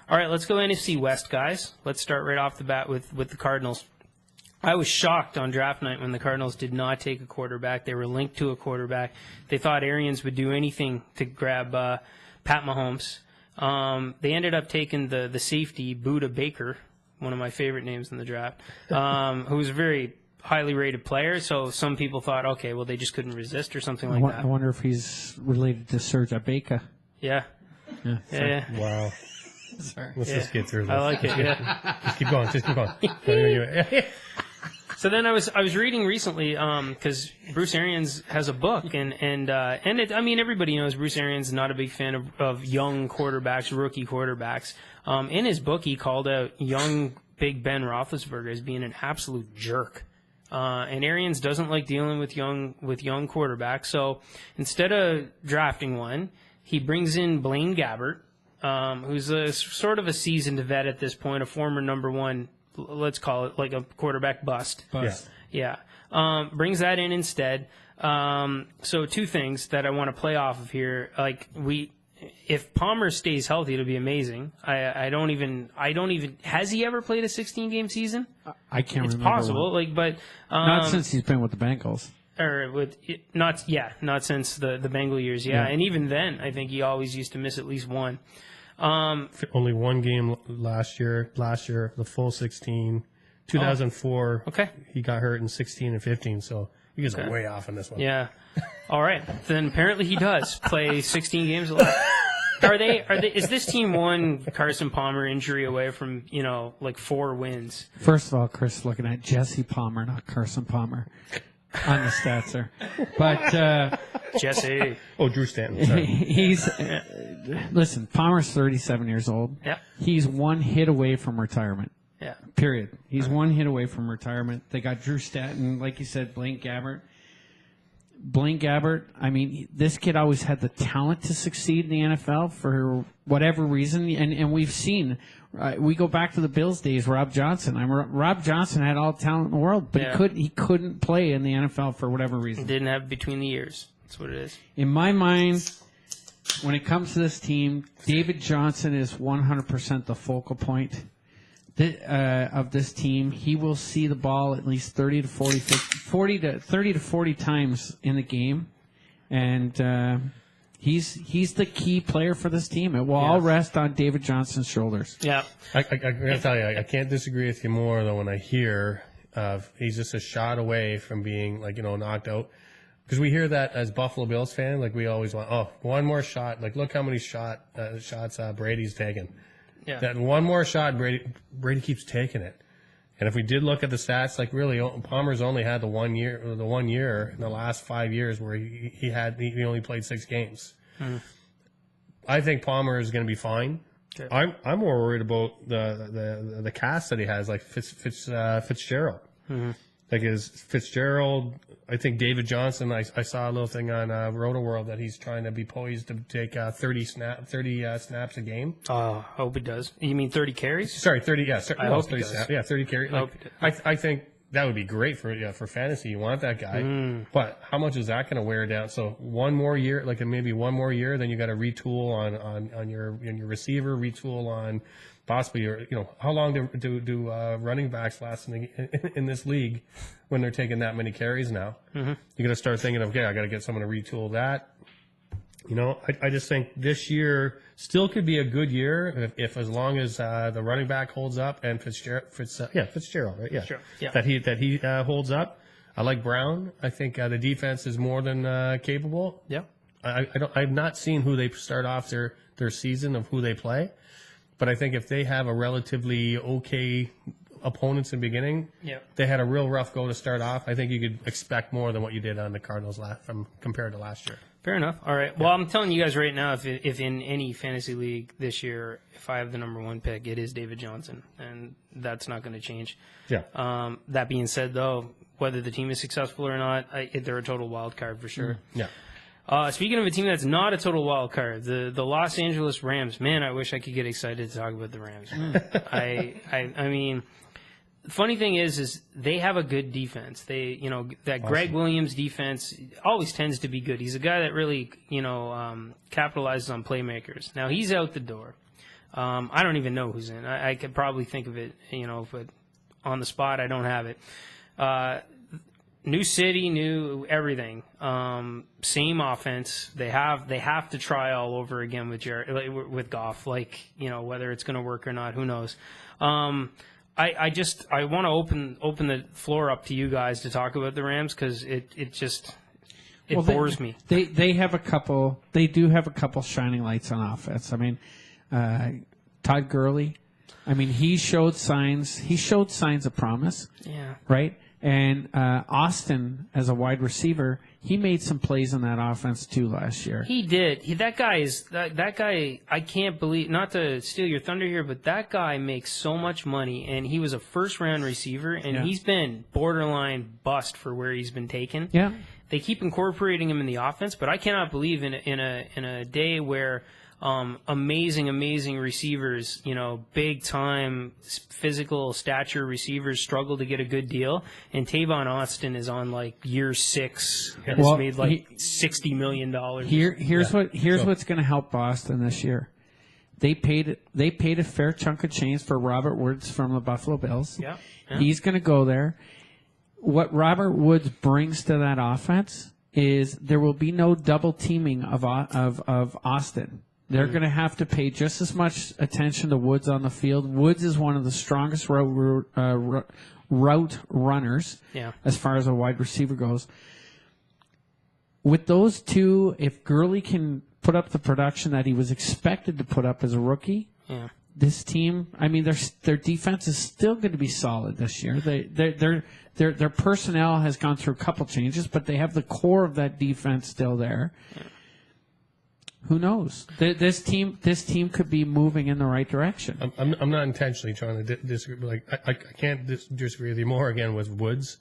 All right, let's go NFC West, guys. Let's start right off the bat with the Cardinals. I was shocked on draft night when the Cardinals did not take a quarterback. They were linked to a quarterback. They thought Arians would do anything to grab Pat Mahomes. They ended up taking the safety, Buda Baker, one of my favorite names in the draft, who was a very highly rated player. So some people thought, okay, well, they just couldn't resist or something like that. I wonder if he's related to Serge Ibaka. Yeah. Yeah. Wow. Sorry. Let's just get through this. I like it, yeah. Just keep going. Just keep going. So then I was reading recently because Bruce Arians has a book and everybody knows Bruce Arians is not a big fan of young quarterbacks, rookie quarterbacks. In his book, he called out young Big Ben Roethlisberger as being an absolute jerk. And Arians doesn't like dealing with young quarterbacks. So instead of drafting one, he brings in Blaine Gabbert, who's a sort of a seasoned vet at this point, a former number one. Let's call it like a quarterback bust. Yeah. Brings that in instead. So two things that I want to play off of here. If Palmer stays healthy, it'll be amazing. I don't even. Has he ever played a 16-game season? I can't remember. It's possible. But not since he's been with the Bengals. Or not since the Bengal years. Yeah, and even then, I think he always used to miss at least one. Only one game last year, the full 16. 2004, he got hurt in 16 and 15, so you guys are way off on this one. Yeah. All right. Then apparently he does play 16 games left. Is this team one Carson Palmer injury away from, 4 wins? First of all, Chris looking at Jesse Palmer, not Carson Palmer. On the stats there. But Jesse. Oh, Drew Stanton. Sorry. Listen, Palmer's 37 years old. Yeah. He's one hit away from retirement. Yeah. Period. He's one hit away from retirement. They got Drew Stanton, like you said, Blaine Gabbert. I mean, this kid always had the talent to succeed in the NFL for whatever reason, and we've seen. We go back to the Bills days, Rob Johnson. Rob Johnson had all the talent in the world, but he couldn't play in the NFL for whatever reason. Didn't have between the years. That's what it is. In my mind, when it comes to this team, David Johnson is 100% the focal point of this team. He will see the ball at least 30 to 40 times in the game, and he's the key player for this team. It will all rest on David Johnson's shoulders. Yeah, I gotta tell you, I can't disagree with you more though when I hear he's just a shot away from being knocked out. Because we hear that as Buffalo Bills fan, we always want one more shot. Look how many shots Brady's taken. Yeah. That one more shot, Brady keeps taking it. And if we did look at the stats, really, Palmer's only had the 1 year in the last 5 years where he only played 6 games. I think Palmer is going to be fine. Okay. I'm more worried about the cast that he has, like Fitzgerald. Is Fitzgerald? I think David Johnson. I saw a little thing on Roto-World that he's trying to be poised to take 30 snaps a game. I hope he does. You mean 30 carries? Sorry, 30. Yeah, I hope 30 he does. snaps. Yeah, 30 carries. I think that would be great for fantasy. You want that guy, but how much is that going to wear down? So one more year, maybe one more year, then you got to retool on your receiver, retool on. Possibly, how long do running backs last in this league when they're taking that many carries now? You're going to start thinking, okay, I got to get someone to retool that. I just think this year still could be a good year if as long as the running back holds up and Fitzgerald, right? Yeah, sure. Yeah. That he holds up. I like Brown. I think the defense is more than capable. Yeah. I've not seen who they start off their season of who they play. But I think if they have a relatively okay opponents in the beginning, they had a real rough go to start off. I think you could expect more than what you did on the Cardinals compared to last year. Fair enough. All right. Well, I'm telling you guys right now, if in any fantasy league this year, if I have the number 1 pick, it is David Johnson, and that's not going to change. Yeah. That being said, though, whether the team is successful or not, they're a total wild card for sure. Yeah. Speaking of a team that's not a total wild card, the Los Angeles Rams. Man, I wish I could get excited to talk about the Rams. I mean, the funny thing is they have a good defense. That awesome. Greg Williams defense always tends to be good. He's a guy that really capitalizes on playmakers. Now he's out the door. I don't even know who's in. I could probably think of it, but on the spot, I don't have it. New city, new everything. Same offense. They have to try all over again with Goff. Whether it's going to work or not, who knows? I want to open the floor up to you guys to talk about the Rams because it bores me. They have a couple. They do have a couple shining lights on offense. I mean, Todd Gurley. I mean, he showed signs of promise. Yeah. Right. And Austin, as a wide receiver, he made some plays in that offense too last year. He did. That guy. I can't believe. Not to steal your thunder here, but that guy makes so much money, and he was a first-round receiver, and he's been borderline bust for where he's been taken. Yeah. They keep incorporating him in the offense, but I cannot believe in a day where amazing receivers, big time physical stature receivers struggle to get a good deal, and Tavon Austin is on year 6 and has made $60 million. Here's what's going to help Boston this year. They paid a fair chunk of change for Robert Woods from the Buffalo Bills. Yeah. He's going to go there. What Robert Woods brings to that offense is there will be no double teaming of Austin. They're going to have to pay just as much attention to Woods on the field. Woods is one of the strongest route runners as far as a wide receiver goes. With those two, if Gurley can put up the production that he was expected to put up as a rookie, this team, I mean, their defense is still going to be solid this year. Their personnel has gone through a couple changes, but they have the core of that defense still there. Yeah. Who knows? This team could be moving in the right direction. I'm not intentionally trying to disagree, but I can't disagree with you more again with Woods.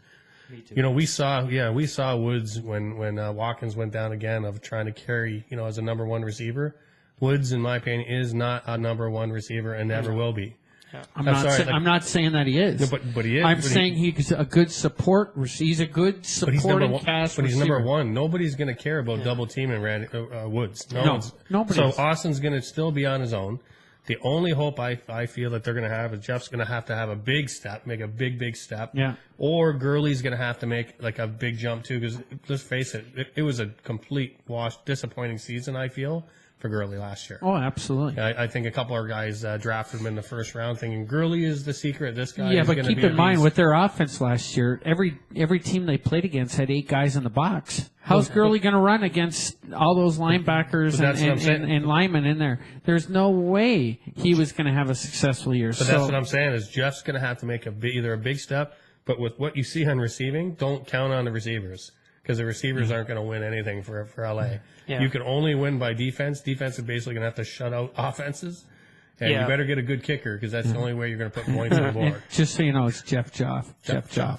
Me too. We saw Woods when Watkins went down again of trying to carry, as a number one receiver. Woods, in my opinion, is not a number one receiver and never will be. Yeah. I'm not saying that he is. No, but he is. I'm saying he's a good support. He's a good supporting cast. But he's number one. Nobody's going to care about double teaming Woods. Nobody. So Austin's going to still be on his own. The only hope I feel that they're going to have is Jeff's going to have a big step, make a big step. Yeah. Or Gurley's going to have to make a big jump too. Because let's face it, it was a complete disappointing season. I feel. For Gurley last year. Oh, absolutely. I think a couple of guys drafted him in the first round thinking Gurley is the secret. This guy is but going to be keep in mind, with their offense last year, every team they played against had 8 guys in the box. How's Gurley going to run against all those linebackers and linemen in there? There's no way he was going to have a successful year. But that's what I'm saying is Jeff's going to have to make either a big step, but with what you see on receiving, don't count on the receivers. Because the receivers aren't going to win anything for LA. Yeah. You can only win by defense. Defense is basically going to have to shut out offenses. And you better get a good kicker because that's the only way you're going to put points on the board. Just so you know, it's Jeff Joff.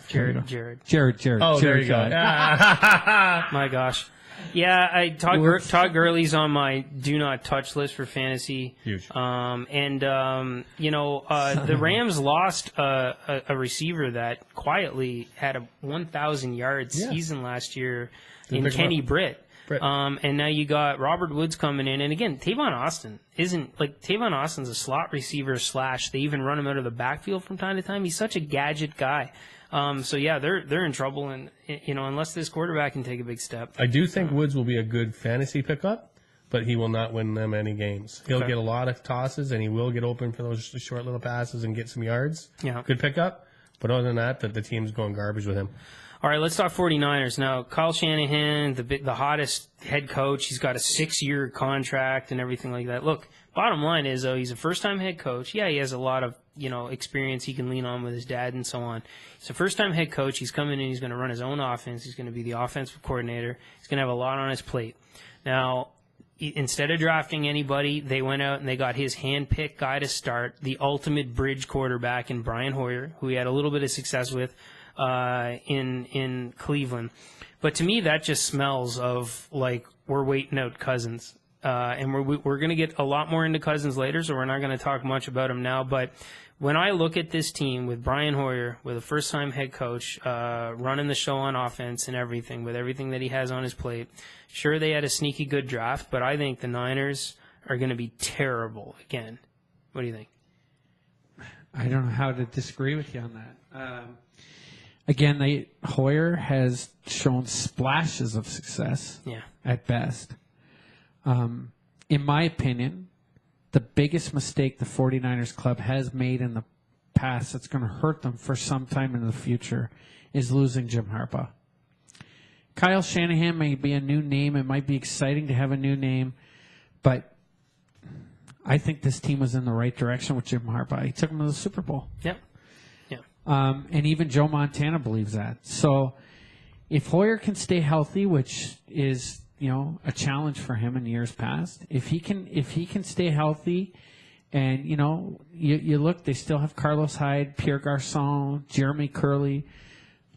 Jared. Oh, there you go. My gosh. Yeah, Todd Gurley's on my do not touch list for fantasy. Huge. The Rams lost a receiver that quietly had a 1,000 yard season last year in Kenny Britt. And now you got Robert Woods coming in, and again, Tavon Austin's a slot receiver / they even run him out of the backfield from time to time. He's such a gadget guy. They're in trouble, and unless this quarterback can take a big step. I do think Woods will be a good fantasy pickup, but he will not win them any games. He'll get a lot of tosses, and he will get open for those short little passes and get some yards. Yeah, good pickup. But other than that, the team's going garbage with him. All right, let's talk 49ers now. Kyle Shanahan, the hottest head coach. He's got a 6-year contract and everything like that. Look, bottom line is, though, he's a first-time head coach. Yeah, he has a lot of experience he can lean on with his dad and so on. He's a first-time head coach. He's coming in. He's going to run his own offense. He's going to be the offensive coordinator. He's going to have a lot on his plate. Now, instead of drafting anybody, they went out and they got his hand-picked guy to start, the ultimate bridge quarterback in Brian Hoyer, who he had a little bit of success with in Cleveland. But to me, that just smells of we're waiting out Cousins. And we're going to get a lot more into Cousins later, so we're not going to talk much about him now. But when I look at this team with Brian Hoyer, with a first-time head coach, running the show on offense and everything, with everything that he has on his plate, sure, they had a sneaky good draft, but I think the Niners are going to be terrible again. What do you think? I don't know how to disagree with you on that. Again, Hoyer has shown splashes of success at best. In my opinion, the biggest mistake the 49ers club has made in the past that's going to hurt them for some time in the future is losing Jim Harbaugh. Kyle Shanahan may be a new name. It might be exciting to have a new name, but I think this team was in the right direction with Jim Harbaugh. He took them to the Super Bowl. Yep. Yeah. And even Joe Montana believes that. So if Hoyer can stay healthy, which is, a challenge for him in years past, if he can stay healthy and, you look, they still have Carlos Hyde, Pierre Garçon, Jeremy Curley,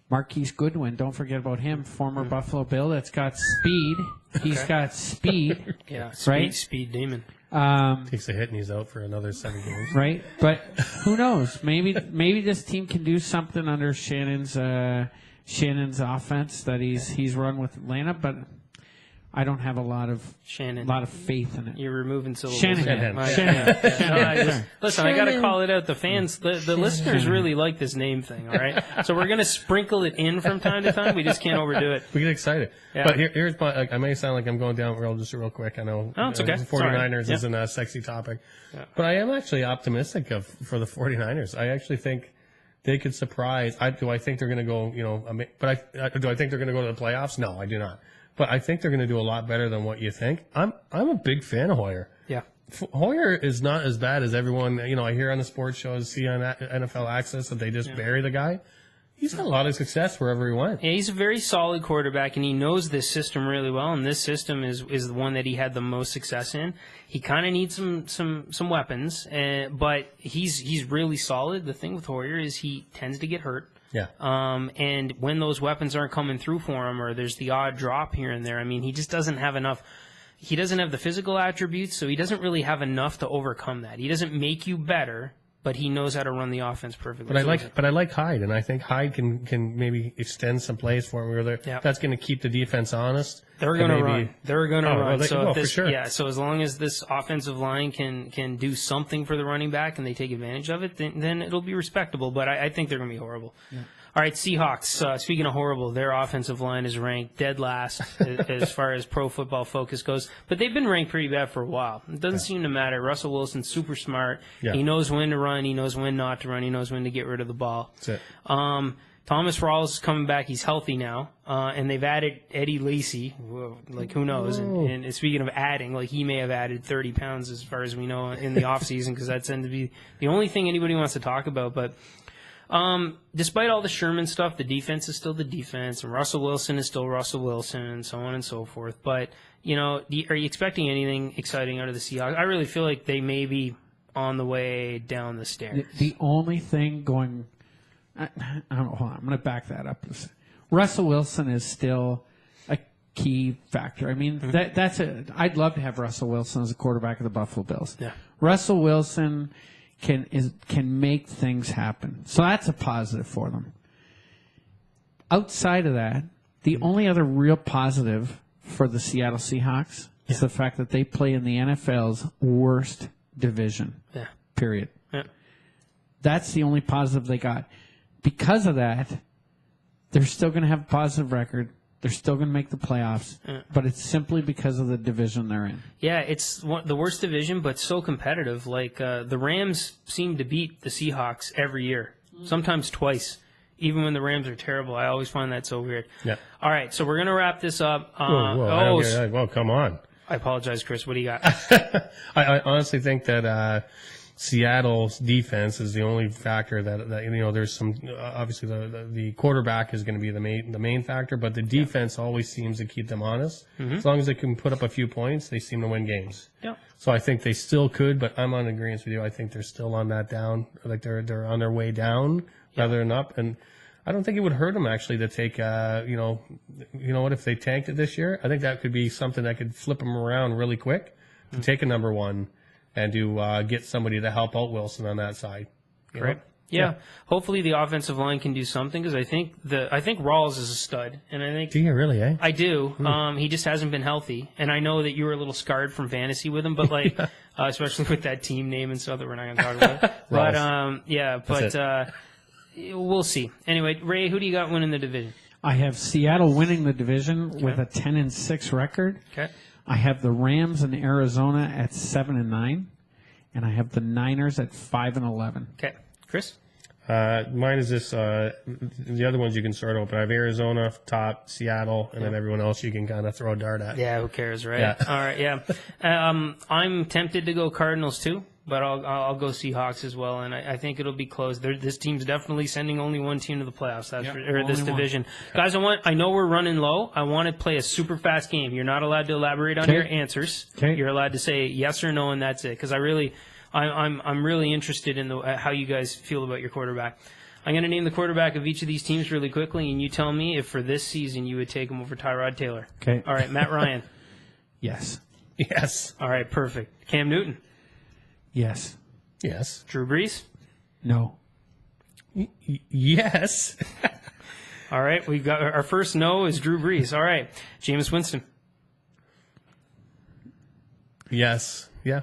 Marquise Goodwin. Don't forget about him, former Buffalo Bill that's got speed. He's got speed. Yeah, speed, right? Speed demon. Takes a hit and he's out for another 7 games. Right, but who knows? Maybe this team can do something under Shannon's offense that he's run with Atlanta, but I don't have a lot of faith in it. You're removing syllables. Shanahan. Listen, I got to call it out. The fans, the listeners really like this name thing, all right? So we're going to sprinkle it in from time to time. We just can't overdo it. We get excited. Yeah. But here's my, I may sound like I'm going down real quick. I know it's okay. The 49ers isn't a sexy topic. Yeah. But I am actually optimistic for the 49ers. I actually think they could surprise. Do I think they're going to go, do I think they're going to go to the playoffs? No, I do not. But I think they're going to do a lot better than what you think. I'm a big fan of Hoyer. Yeah. Hoyer is not as bad as everyone, I hear on the sports shows, see on NFL Access that they just bury the guy. He's had a lot of success wherever he went. Yeah, he's a very solid quarterback, and he knows this system really well, and this system is the one that he had the most success in. He kind of needs some weapons, but he's really solid. The thing with Hoyer is he tends to get hurt. Yeah. And when those weapons aren't coming through for him, or there's the odd drop here and there, he just doesn't have enough. He doesn't have the physical attributes, so he doesn't really have enough to overcome that. He doesn't make you better, but he knows how to run the offense perfectly. But I like Hyde, and I think Hyde can maybe extend some plays for him where that's going to keep the defense honest. They're going to run. They're going to run. For sure. Yeah. So as long as this offensive line can do something for the running back and they take advantage of it, then it'll be respectable. But I think they're going to be horrible. Yeah. All right, Seahawks. Speaking of horrible, their offensive line is ranked dead last as far as Pro Football Focus goes. But they've been ranked pretty bad for a while. It doesn't seem to matter. Russell Wilson's super smart. Yeah. He knows when to run. He knows when not to run. He knows when to get rid of the ball. That's it. Thomas Rawls is coming back. He's healthy now. And they've added Eddie Lacy. Who knows? And speaking of adding, he may have added 30 pounds as far as we know in the offseason because that tends to be the only thing anybody wants to talk about. But despite all the Sherman stuff, the defense is still the defense, and Russell Wilson is still Russell Wilson, and so on and so forth. But, are you expecting anything exciting out of the Seahawks? I really feel like they may be on the way down the stairs. The only thing going hold on, I'm going to back that up. Russell Wilson is still a key factor. I'd love to have Russell Wilson as a quarterback of the Buffalo Bills. Yeah. Russell Wilson can make things happen. So that's a positive for them. Outside of that, the only other real positive for the Seattle Seahawks is the fact that they play in the NFL's worst division. Yeah. Period. Yeah. That's the only positive they got. Because of that, they're still going to have a positive record. They're still going to make the playoffs, but it's simply because of the division they're in. Yeah, it's the worst division, but so competitive. The Rams seem to beat the Seahawks every year, sometimes twice, even when the Rams are terrible. I always find that so weird. Yeah. All right, so we're going to wrap this up. Whoa, come on. I apologize, Chris. What do you got? I honestly think that Seattle's defense is the only factor that there's some obviously the quarterback is going to be the main factor, but the defense always seems to keep them honest. Mm-hmm. As long as they can put up a few points, they seem to win games. Yeah. So I think they still could, but I'm on agreement with you. I think they're still on that down, they're on their way down rather than up, and I don't think it would hurt them actually to take what if they tanked it this year? I think that could be something that could flip them around really quick to take a number one. And to get somebody to help out Wilson on that side. Great. Yeah. Hopefully the offensive line can do something because I think Rawls is a stud, and I think Do you really, eh? I do. He just hasn't been healthy, and I know that you were a little scarred from fantasy with him, but like, especially with that team name and stuff that we're not going to talk about. But we'll see. Anyway, Ray, who do you got winning the division? I have Seattle winning the division with a 10-6 record. Okay. I have the Rams in Arizona at 7-9, and I have the Niners at 5-11. Okay, Chris. Mine is this. The other ones you can sort out, but I have Arizona top, Seattle, and then everyone else you can kind of throw a dart at. Yeah, who cares, right? Yeah. All right, yeah. I'm tempted to go Cardinals too, but I'll go Seahawks as well, and I think it'll be close. This team's definitely sending only one team to the playoffs. This division, guys. I know we're running low. I want to play a super fast game. You're not allowed to elaborate on your answers. Okay. You're allowed to say yes or no, and that's it. Because I'm really interested in how you guys feel about your quarterback. I'm going to name the quarterback of each of these teams really quickly, and you tell me if for this season you would take him over Tyrod Taylor. Okay. All right, Matt Ryan. Yes. Yes. All right, perfect. Cam Newton. Yes. Yes. Drew Brees. No. Yes. All right, we got our first no is Drew Brees. All right, Jameis Winston. Yes. Yeah.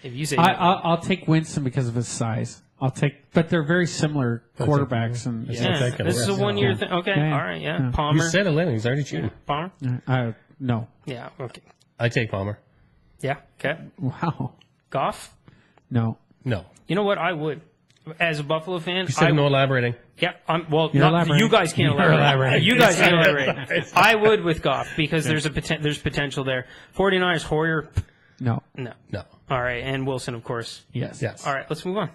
If you say I'll take Winston because of his size. But they're very similar quarterbacks. And yeah, this is a 1 year thing. Okay, Yeah. all right, yeah. Yeah. Palmer. You said a limit. He's already cheating. Palmer. No. Yeah. Okay. I take Palmer. Yeah. Okay. Wow. Goff. No. No. You know what? I would, as a Buffalo fan. You said no elaborating. Yeah. You're elaborating. You guys can't You're elaborate. elaborating. You guys can't elaborate. I would with Goff because there's potential there. 49ers. Hoyer. No. No. No. All right, and Wilson, of course. Yes. Yes. All right, let's move on.